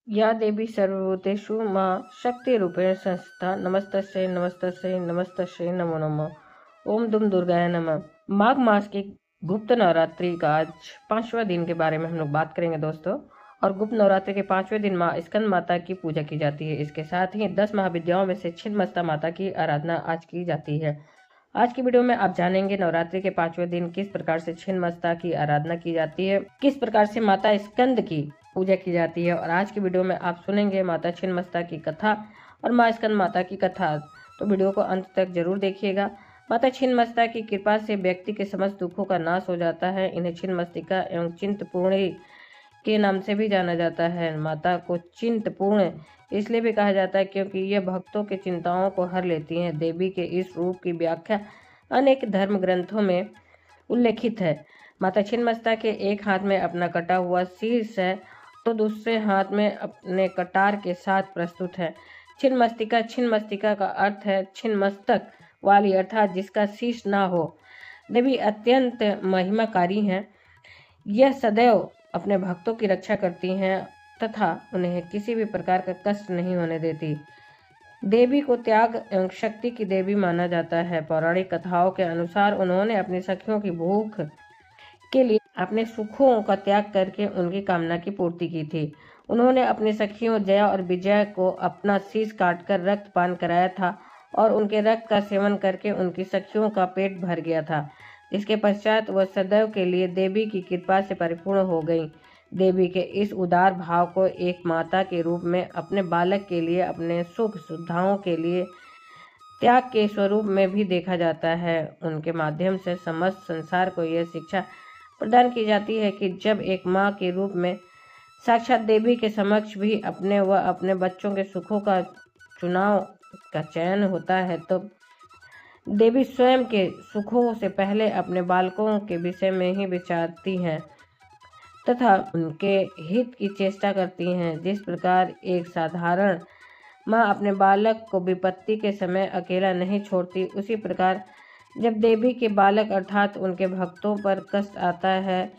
या देवी सर्वभूतेषु मां शक्तिरूपेण संस्थिता नमस्तस्यै नमस्तस्यै नमस्तस्यै नमो नमः। ओम दुम दुर्गाय नमः। माघ मास के गुप्त नवरात्रि का आज 5वां दिन के बारे में हम लोग बात करेंगे दोस्तों। और गुप्त नवरात्रि के 5वें दिन माँ स्कंद माता की पूजा की जाती है। इसके साथ ही 10 महाविद्याओं में से छिन्नमस्ता माता की आराधना आज की जाती है। आज की वीडियो में आप जानेंगे नवरात्रि के 5वें दिन किस प्रकार से छिन्नमस्ता की आराधना की जाती है, किस प्रकार से माता स्कंद की पूजा की जाती है। और आज की वीडियो में आप सुनेंगे माता छिन्नमस्ता की कथा और माँ स्कंद माता की कथा। तो वीडियो को अंत तक जरूर देखिएगा। माता छिन्नमस्ता की कृपा से व्यक्ति के समस्त दुखों का नाश हो जाता है। इन्हें छिन्नमस्तिका एवं चिंतपूर्णी के नाम से भी जाना जाता है। माता को चिंतपूर्ण इसलिए भी कहा जाता है क्योंकि यह भक्तों की चिंताओं को हर लेती हैं। देवी के इस रूप की व्याख्या अनेक धर्म ग्रंथों में उल्लेखित है। माता छिन्नमस्ता के एक हाथ में अपना कटा हुआ शीर्ष है तो दूसरे हाथ में अपने कटार के साथ प्रस्तुत है। छिन्नमस्तिका का अर्थ है छिन्नमस्तक वाली, अर्थात जिसका शीर्ष ना हो। देवी अत्यंत महिमाकारी हैं। यह सदैव अपने भक्तों की रक्षा करती हैं तथा उन्हें किसी भी प्रकार का कष्ट नहीं होने देती। देवी को त्याग एवं शक्ति की देवी माना जाता है। पौराणिक कथाओं के अनुसार उन्होंने अपनी सखियों की भूख के लिए अपने सुखों का त्याग करके उनकी कामना की पूर्ति की थी। उन्होंने अपनी सखियों जया और विजया को अपना शीश काटकर रक्तपान कराया था और उनके रक्त का सेवन करके उनकी सखियों का पेट भर गया था। इसके पश्चात वह सदैव के लिए देवी की कृपा से परिपूर्ण हो गई। देवी के इस उदार भाव को एक माता के रूप में अपने बालक के लिए, अपने सुख सुविधाओं के लिए त्याग के स्वरूप में भी देखा जाता है। उनके माध्यम से समस्त संसार को यह शिक्षा प्रदान की जाती है कि जब एक माँ के रूप में साक्षात देवी के समक्ष भी अपने व अपने बच्चों के सुखों का चुनाव का चयन होता है तो देवी स्वयं के सुखों से पहले अपने बालकों के विषय में ही विचारती हैं तथा उनके हित की चेष्टा करती हैं। जिस प्रकार एक साधारण माँ अपने बालक को विपत्ति के समय अकेला नहीं छोड़ती, उसी प्रकार जब देवी के बालक अर्थात उनके भक्तों पर कष्ट आता है,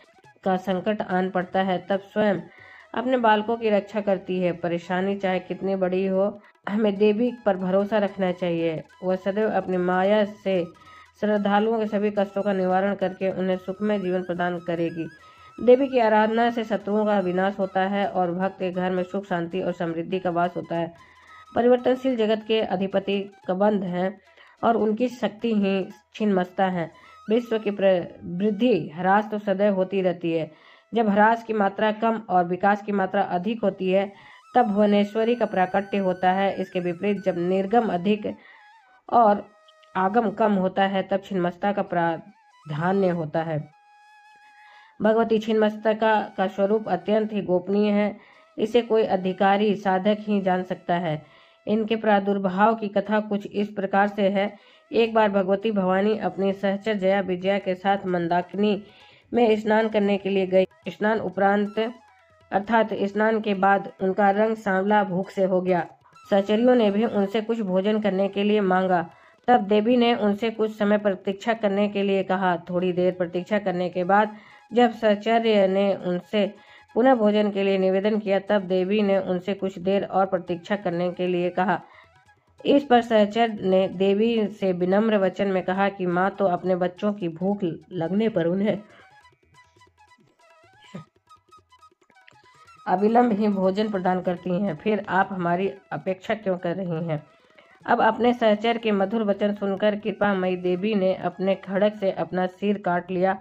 का संकट आन पड़ता है, तब स्वयं अपने बालकों की रक्षा करती है। परेशानी चाहे कितनी बड़ी हो, हमें देवी पर भरोसा रखना चाहिए। वह सदैव अपनी माया से श्रद्धालुओं के सभी कष्टों का निवारण करके उन्हें सुखमय जीवन प्रदान करेगी। देवी की आराधना से शत्रुओं का विनाश होता है और भक्त के घर में सुख शांति और समृद्धि का वास होता है। परिवर्तनशील जगत के अधिपति कबंध हैं और उनकी शक्ति ही छिन्नमस्ता है। विश्व की वृद्धि ह्रास तो सदैव होती रहती है। जब ह्रास की मात्रा कम और विकास की मात्रा अधिक होती है तब भुवनेश्वरी का प्राकट्य होता है। इसके विपरीत जब निर्गम अधिक और आगम कम होता है तब छिन्नमस्ता का प्राधान्य होता है। भगवती छिन्नमस्तिका का स्वरूप अत्यंत ही गोपनीय है। इसे कोई अधिकारी साधक ही जान सकता है। इनके प्रादुर्भाव की कथा कुछ इस प्रकार से है। एक बार भगवती भवानी अपनी सहचर जया विजया के साथ मंदाकिनी में स्नान करने के लिए गई। स्नान उपरांत अर्थात स्नान के बाद उनका रंग सांवला भूख से हो गया। सहचरियों ने भी उनसे कुछ भोजन करने के लिए मांगा। तब देवी ने उनसे कुछ समय प्रतीक्षा करने के लिए कहा। थोड़ी देर प्रतीक्षा करने के बाद जब सहचर्य ने उनसे पुनः भोजन के लिए निवेदन किया तब देवी ने उनसे कुछ देर और प्रतीक्षा करने के लिए कहा। इस पर सहचर ने देवी से विनम्र वचन में कहा कि माँ तो अपने बच्चों की भूख लगने पर उन्हें अविलंब ही भोजन प्रदान करती हैं, फिर आप हमारी अपेक्षा क्यों कर रही हैं। अब अपने सहचर के मधुर वचन सुनकर कृपामयी देवी ने अपने खड़ग से अपना सिर काट लिया।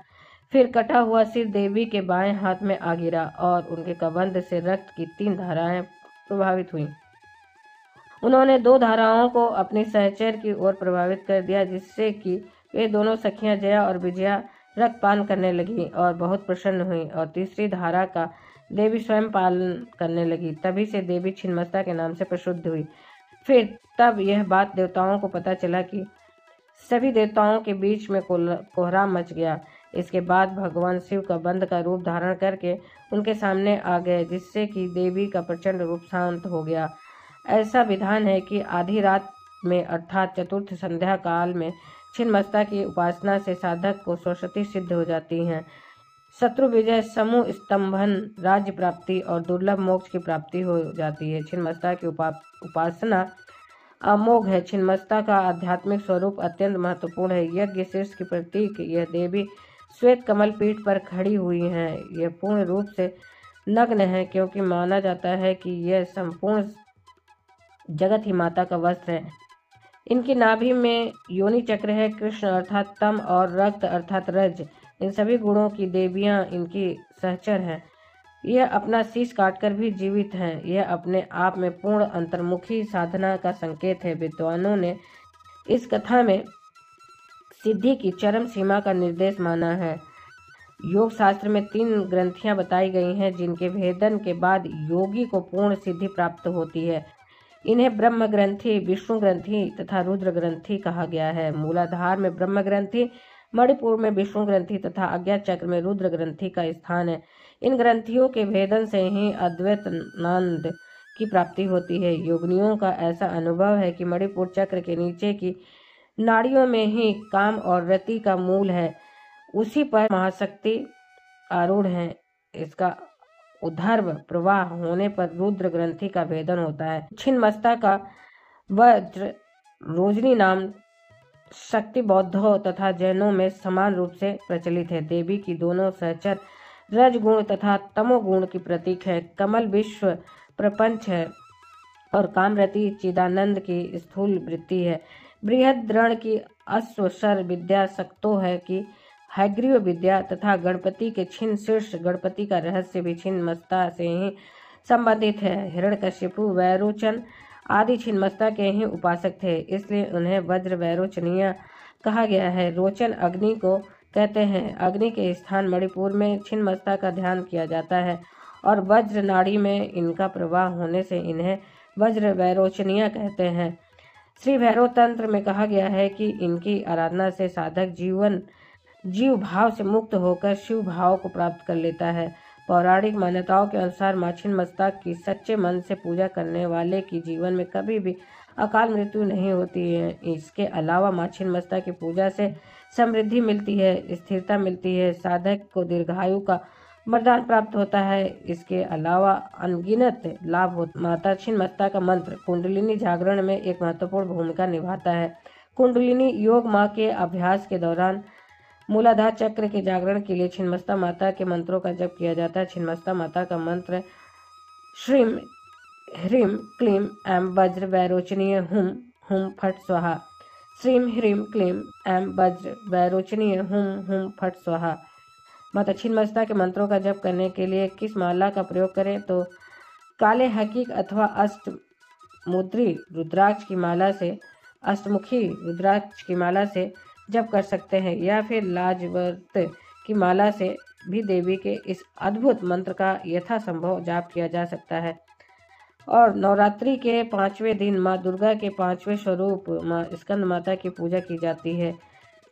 फिर कटा हुआ सिर देवी के बाएं हाथ में आ गिरा और उनके कबंध से रक्त की 3 धाराएं प्रभावित हुईं। उन्होंने 2 धाराओं को अपनी सहचर की ओर प्रभावित कर दिया, जिससे कि वे दोनों सखियां जया और विजया रक्तपान करने लगीं और बहुत प्रसन्न हुईं और तीसरी धारा का देवी स्वयं पालन करने लगी। तभी से देवी छिन्नमस्ता के नाम से प्रसिद्ध हुई। फिर तब यह बात देवताओं को पता चला कि सभी देवताओं के बीच में कोहराम मच गया। इसके बाद भगवान शिव का बंध का रूप धारण करके उनके सामने आ गए, जिससे कि देवी का प्रचंड रूप शांत हो गया। ऐसा विधान है कि आधी रात में अर्थात चतुर्थ संध्या काल में छिन्नमस्ता की उपासना से साधक को सरस्वती सिद्ध हो जाती हैं। शत्रु विजय, समूह स्तंभन, राज्य प्राप्ति और दुर्लभ मोक्ष की प्राप्ति हो जाती है। छिन्नमस्ता की उपासना अमोघ है। छिन्नमस्ता का आध्यात्मिक स्वरूप अत्यंत महत्वपूर्ण है। यज्ञ शीर्ष की प्रतीक यह देवी श्वेत कमल पीठ पर खड़ी हुई हैं। यह पूर्ण रूप से नग्न है क्योंकि माना जाता है कि यह संपूर्ण जगत ही माता का वस्त्र है। इनकी नाभि में योनि चक्र है। कृष्ण अर्थात तम और रक्त अर्थात रज, इन सभी गुणों की देवियां इनकी सहचर हैं। यह अपना शीश काटकर भी जीवित हैं। यह अपने आप में पूर्ण अंतर्मुखी साधना का संकेत है। विद्वानों ने इस कथा में सिद्धि की चरम सीमा का निर्देश माना है। योग शास्त्र में 3 ग्रंथियां बताई गई हैं जिनके भेदन के बाद योगी को पूर्ण सिद्धि प्राप्त होती है। इन्हें ब्रह्म ग्रंथि, विष्णु ग्रंथि तथा रुद्र ग्रंथि कहा गया है। मूलाधार में ब्रह्म ग्रंथि, मणिपुर में विष्णु ग्रंथि तथा आज्ञा चक्र में रुद्र ग्रंथि का स्थान है। इन ग्रंथियों के भेदन से ही अद्वैतानंद की प्राप्ति होती है। योगिनियों का ऐसा अनुभव है कि मणिपुर चक्र के नीचे की नाड़ियों में ही काम और रति का मूल है, उसी पर महाशक्ति आरूढ़ है। इसका उद्धर्व प्रवाह होने पर रुद्र ग्रंथि का भेदन होता है। छिन्नमस्ता का वज्र रोजनी नाम शक्ति बौद्धों तथा जैनों में समान रूप से प्रचलित है। देवी की दोनों सहचर रजगुण तथा तमोगुण की प्रतीक है। कमल विश्व प्रपंच है और कामरति चिदानंद की स्थूल वृत्ति है। बृहद द्रण की अश्वशर विद्या सक्तो है कि हैग्रीव विद्या तथा गणपति के छिन्न शीर्ष गणपति का रहस्य भी छिन्नमस्ता से ही संबंधित है। हिरण्यकशिपु, वैरोचन आदि छिन्नमस्ता के ही उपासक थे, इसलिए उन्हें वज्र वैरोचनीय कहा गया है। रोचन अग्नि को कहते हैं। अग्नि के स्थान मणिपुर में छिन्नमस्ता का ध्यान किया जाता है और वज्र नाड़ी में इनका प्रवाह होने से इन्हें वज्र वैरोचनीय कहते हैं। श्री भैरव तंत्र में कहा गया है कि इनकी आराधना से साधक जीव भाव से मुक्त होकर शिव भाव को प्राप्त कर लेता है। पौराणिक मान्यताओं के अनुसार मां छिन्नमस्ता की सच्चे मन से पूजा करने वाले की जीवन में कभी भी अकाल मृत्यु नहीं होती है। इसके अलावा मां छिन्नमस्ता की पूजा से समृद्धि मिलती है, स्थिरता मिलती है, साधक को दीर्घायु का वरदान प्राप्त होता है। इसके अलावा अनगिनत लाभ होता है। माता छिन्नमस्ता का मंत्र कुंडलिनी जागरण में एक महत्वपूर्ण भूमिका निभाता है। कुंडलिनी योग मां के अभ्यास के दौरान मूलाधार चक्र के जागरण के लिए छिन्नमस्ता माता के मंत्रों का जप किया जाता है। छिन्नमस्ता माता का मंत्र श्रीम ह्रीम क्लीम एम वज्र वैरोचनीय हुम हुम फट स्वाहा। श्रीम ह्रीम क्लीम एम वज्र वैरोचनीय हुम फट स्वाहा। माता छिन्नमस्ता के मंत्रों का जप करने के लिए किस माला का प्रयोग करें? तो काले हकीक अथवा अष्टमुद्री रुद्राक्ष की माला से, अष्टमुखी रुद्राक्ष की माला से जप कर सकते हैं या फिर लाजवर्त की माला से भी देवी के इस अद्भुत मंत्र का यथासंभव जाप किया जा सकता है। और नवरात्रि के 5वें दिन माँ दुर्गा के 5वें स्वरूप माँ स्कंद माता की पूजा की जाती है।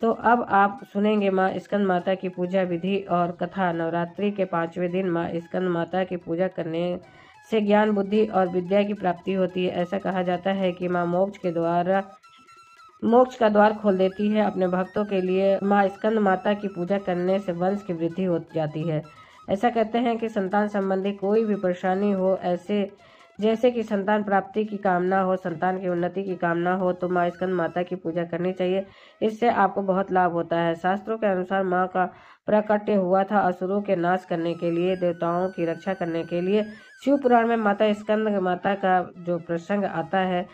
तो अब आप सुनेंगे माँ स्कंद माता की पूजा विधि और कथा। नवरात्रि के 5वें दिन माँ स्कंद माता की पूजा करने से ज्ञान, बुद्धि और विद्या की प्राप्ति होती है। ऐसा कहा जाता है कि माँ मोक्ष का द्वार खोल देती है। अपने भक्तों के लिए माँ स्कंद माता की पूजा करने से वंश की वृद्धि हो जाती है। ऐसा कहते हैं कि संतान संबंधी कोई भी परेशानी हो, जैसे कि संतान प्राप्ति की कामना हो, संतान की उन्नति की कामना हो, तो माँ स्कंद माता की पूजा करनी चाहिए। इससे आपको बहुत लाभ होता है। शास्त्रों के अनुसार माँ का प्राकट्य हुआ था असुरों के नाश करने के लिए, देवताओं की रक्षा करने के लिए। शिव पुराण में माता स्कंद माता का जो प्रसंग आता है,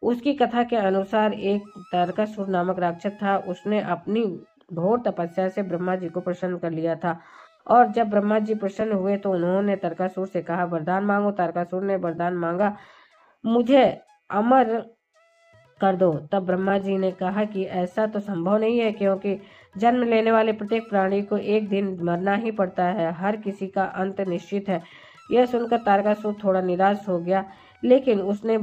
उसकी कथा के अनुसार एक तारकासुर नामक राक्षस था। उसने अपनी घोर तपस्या से ब्रह्मा जी को प्रसन्न कर लिया था और जब ब्रह्मा जी प्रसन्न हुए तो उन्होंने तारकासुर से कहा, वरदान मांगो। तारकासुर ने वरदान मांगा, मुझे अमर कर दो। तब ब्रह्मा जी ने कहा कि ऐसा तो संभव नहीं है, क्योंकि जन्म लेने वाले प्रत्येक प्राणी को एक दिन मरना ही पड़ता है। हर किसी का अंत निश्चित है। यह सुनकर तारकासुर थोड़ा निराश हो गया, लेकिन उसने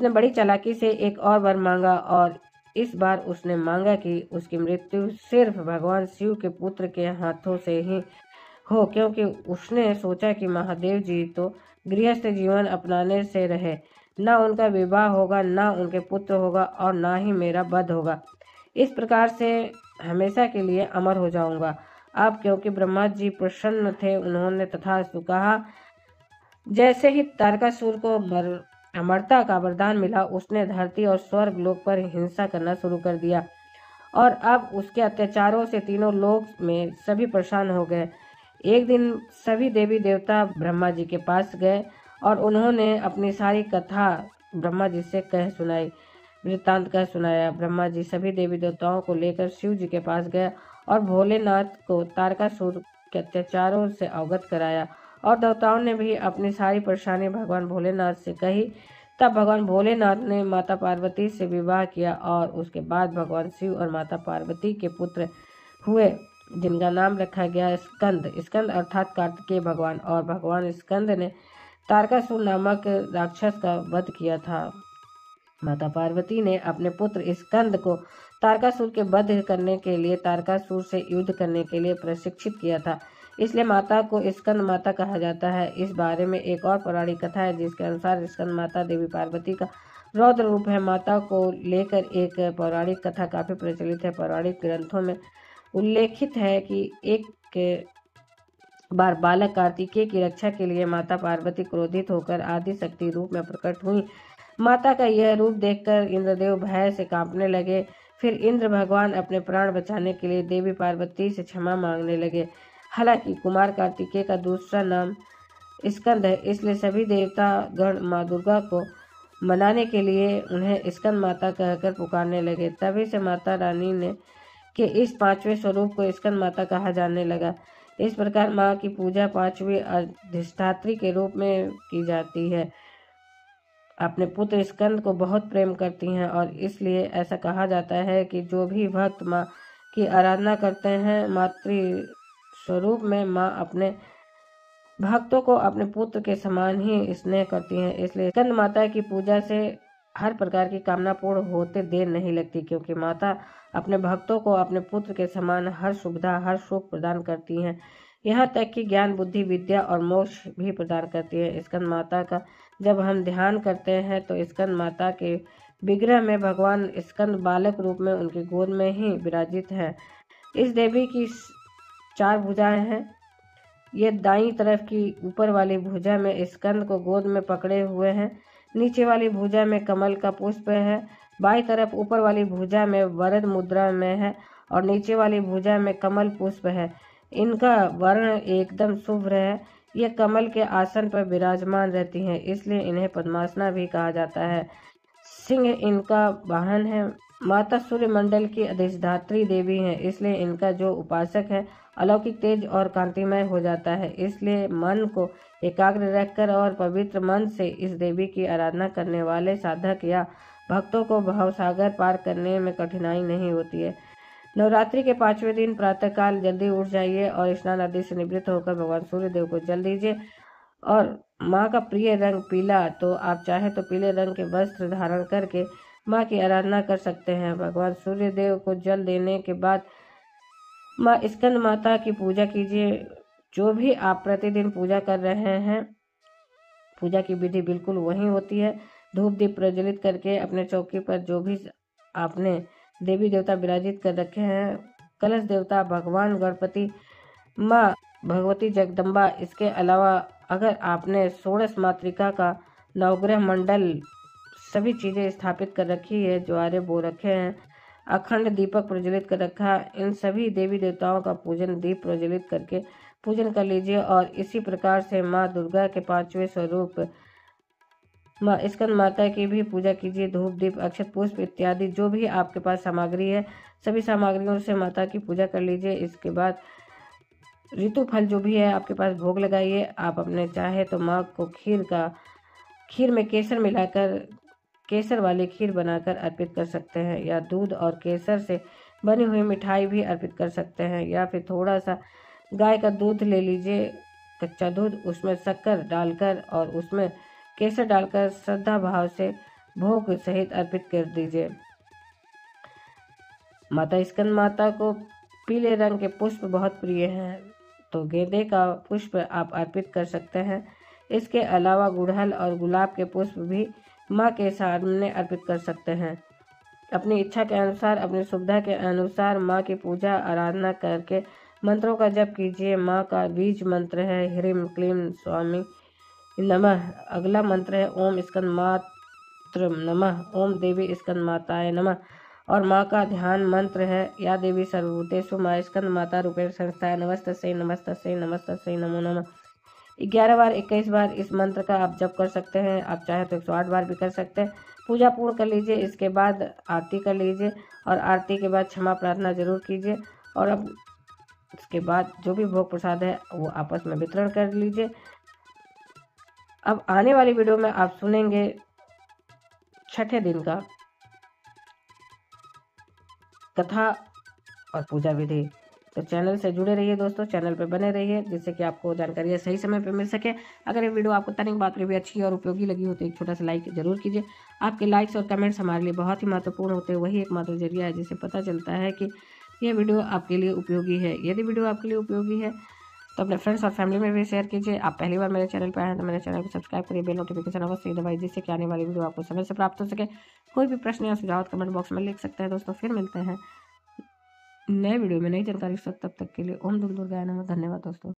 बड़ी चालाकी से एक और वर मांगा और इस बार उसने मांगा कि उसकी मृत्यु सिर्फ भगवान शिव के पुत्र के हाथों से ही हो, क्योंकि उसने सोचा कि महादेव जी तो गृहस्थ जीवन अपनाने से रहे, ना उनका विवाह होगा, ना उनके पुत्र होगा और ना ही मेरा वध होगा। इस प्रकार से हमेशा के लिए अमर हो जाऊंगा। अब क्योंकि ब्रह्मा जी प्रसन्न थे, उन्होंने तथास्तु कहा। जैसे ही तारकासुर को अमरता का वरदान मिला, उसने धरती और स्वर्ग लोक पर हिंसा करना शुरू कर दिया और अब उसके अत्याचारों से तीनों लोक में सभी परेशान हो गए। एक दिन सभी देवी देवता ब्रह्मा जी के पास गए और उन्होंने अपनी सारी कथा ब्रह्मा जी से कह सुनाई, वृत्तांत कह सुनाया। ब्रह्मा जी सभी देवी देवताओं को लेकर शिव जी के पास गए और भोलेनाथ को तारकासुर के अत्याचारों से अवगत कराया और देवताओं ने भी अपनी सारी परेशानी भगवान भोलेनाथ से कही। तब भगवान भोलेनाथ ने माता पार्वती से विवाह किया और उसके बाद भगवान शिव और माता पार्वती के पुत्र हुए, जिनका नाम रखा गया स्कंद। स्कंद अर्थात कार्तिकेय भगवान। और भगवान स्कंद ने तारकासुर नामक राक्षस का वध किया था। माता पार्वती ने अपने पुत्र स्कंद को तारकासुर के वध करने के लिए तारकासुर से युद्ध करने के लिए प्रशिक्षित किया था, इसलिए माता को स्कंद माता कहा जाता है। इस बारे में एक और पौराणिक कथा है, जिसके अनुसार स्कंद माता देवी पार्वती का रौद्र रूप है। माता को लेकर एक पौराणिक कथा काफी प्रचलित है। पौराणिक ग्रंथों में उल्लेखित है कि एक बार बालक कार्तिकेय की रक्षा के लिए माता पार्वती क्रोधित होकर आदि शक्ति रूप में प्रकट हुई। माता का यह रूप देखकर इंद्रदेव भय से कांपने लगे। फिर इंद्र भगवान अपने प्राण बचाने के लिए देवी पार्वती से क्षमा मांगने लगे। हालांकि कुमार कार्तिकेय का दूसरा नाम स्कंद है, इसलिए सभी देवता गण माँ दुर्गा को मनाने के लिए उन्हें स्कंद माता कहकर पुकारने लगे। तभी से माता रानी ने के इस पांचवें स्वरूप को स्कंद माता कहा जाने लगा। इस प्रकार माँ की पूजा पांचवी अधिष्ठात्री के रूप में की जाती है। अपने पुत्र स्कंद को बहुत प्रेम करती हैं और इसलिए ऐसा कहा जाता है कि जो भी भक्त माँ की आराधना करते हैं, मातृ स्वरूप में माँ अपने भक्तों को अपने पुत्र के समान ही स्नेह करती हैं। इसलिए स्कंद माता की पूजा से हर प्रकार की कामना पूर्ण होते देर नहीं लगती, क्योंकि माता अपने भक्तों को अपने पुत्र के समान हर सुविधा हर सुख प्रदान करती हैं, यहाँ तक कि ज्ञान बुद्धि विद्या और मोक्ष भी प्रदान करती है। स्कंद माता का जब हम ध्यान करते हैं तो स्कंद माता के विग्रह में भगवान स्कंद बालक रूप में उनकी गोद में ही विराजित है। इस देवी की 4 भुजाएं हैं। ये दाईं तरफ की ऊपर वाली भुजा में स्कंद को गोद में पकड़े हुए हैं, नीचे वाली भुजा में कमल का पुष्प है, बाईं तरफ ऊपर वाली भुजा में वरद मुद्रा में है और नीचे वाली भुजा में कमल पुष्प है। इनका वर्ण एकदम शुभ्र है। ये कमल के आसन पर विराजमान रहती हैं, इसलिए इन्हें पद्मासना भी कहा जाता है। सिंह इनका वाहन है। माता सूर्य मंडल की अधिष्ठात्री देवी हैं, इसलिए इनका जो उपासक है अलौकिक तेज और कांतिमय हो जाता है। इसलिए मन को एकाग्र रखकर और पवित्र मन से इस देवी की आराधना करने वाले साधक या भक्तों को भवसागर पार करने में कठिनाई नहीं होती है। नवरात्रि के 5वें दिन प्रातःकाल जल्दी उठ जाइए और स्नान आदि से निवृत्त होकर भगवान सूर्य देव को जल दीजिए। और माँ का प्रिय रंग पीला, तो आप चाहे तो पीले रंग के वस्त्र धारण करके माँ की आराधना कर सकते हैं। भगवान सूर्य देव को जल देने के बाद माँ स्कंद माता की पूजा कीजिए। जो भी आप प्रतिदिन पूजा कर रहे हैं, पूजा की विधि बिल्कुल वही होती है। धूप दीप प्रज्वलित करके अपने चौकी पर जो भी आपने देवी देवता विराजित कर रखे हैं, कलश देवता भगवान गणपति, माँ भगवती जगदम्बा, इसके अलावा अगर आपने षोडश मातृका का नवग्रह मंडल सभी चीज़ें स्थापित कर रखी है, ज्वारे बो रखे हैं, अखंड दीपक प्रज्वलित कर रखा, इन सभी देवी देवताओं का पूजन दीप प्रज्वलित करके पूजन कर लीजिए। और इसी प्रकार से माँ दुर्गा के 5वें स्वरूप माँ स्कंद माता की भी पूजा कीजिए। धूप दीप अक्षत पुष्प इत्यादि जो भी आपके पास सामग्री है, सभी सामग्रियों से माता की पूजा कर लीजिए। इसके बाद ऋतु फल जो भी है आपके पास भोग लगाइए। आप अपने चाहे तो माँ को खीर में केसर मिलाकर केसर वाली खीर बनाकर अर्पित कर सकते हैं, या दूध और केसर से बनी हुई मिठाई भी अर्पित कर सकते हैं, या फिर थोड़ा सा गाय का दूध ले लीजिए, कच्चा दूध, उसमें शक्कर डालकर और उसमें केसर डालकर श्रद्धा भाव से भोग सहित अर्पित कर दीजिए। माता स्कंद माता को पीले रंग के पुष्प बहुत प्रिय हैं, तो गेंदे का पुष्प आप अर्पित कर सकते हैं। इसके अलावा गुड़हल और गुलाब के पुष्प भी माँ के सामने अर्पित कर सकते हैं। अपनी इच्छा के अनुसार, अपनी सुविधा के अनुसार माँ की पूजा आराधना करके मंत्रों का जप कीजिए। माँ का बीज मंत्र है ह्रीम क्लीम स्वामी नमः। अगला मंत्र है ओम स्कंदमात्र नमः, ओम देवी स्कंद माताय नमः। और माँ का ध्यान मंत्र है या देवी सर्वभूतेषु माँ स्कंद माता रूपेण संस्था नमस्तस्यै नमस्तस्यै नमस्तस्यै नमो नमः। 11 बार 21 बार इस मंत्र का आप जप कर सकते हैं। आप चाहे तो 108 बार भी कर सकते हैं। पूजा पूर्ण कर लीजिए, इसके बाद आरती कर लीजिए और आरती के बाद क्षमा प्रार्थना जरूर कीजिए। और अब इसके बाद जो भी भोग प्रसाद है वो आपस में वितरण कर लीजिए। अब आने वाली वीडियो में आप सुनेंगे छठे दिन का कथा और पूजा विधि। तो चैनल से जुड़े रहिए दोस्तों, चैनल पर बने रहिए जिससे कि आपको जानकारी सही समय पर मिल सके। अगर ये वीडियो आपको तनिक बात भी अच्छी और उपयोगी लगी हो तो एक छोटा सा लाइक जरूर कीजिए। आपके लाइक्स और कमेंट्स हमारे लिए बहुत ही महत्वपूर्ण होते हैं। वही एकमात्र जरिया है जिससे पता चलता है कि ये वीडियो आपके लिए उपयोगी है। यदि वीडियो आपके लिए उपयोगी है तो अपने फ्रेंड्स और फैमिली में भी शेयर कीजिए। आप पहली बार मेरे चैनल पर आए हैं तो मेरे चैनल को सब्सक्राइब करिए, बेल नोटिफिकेशन अवश्य दबाइए जिससे कि आने वाली वीडियो आपको समय से प्राप्त हो सके। कोई भी प्रश्न या सुझाव कमेंट बॉक्स में लिख सकते हैं दोस्तों। फिर मिलते हैं नए वीडियो में नई जानकारी के साथ, तब तक के लिए ओम दुर्गाय नमः। धन्यवाद दोस्तों।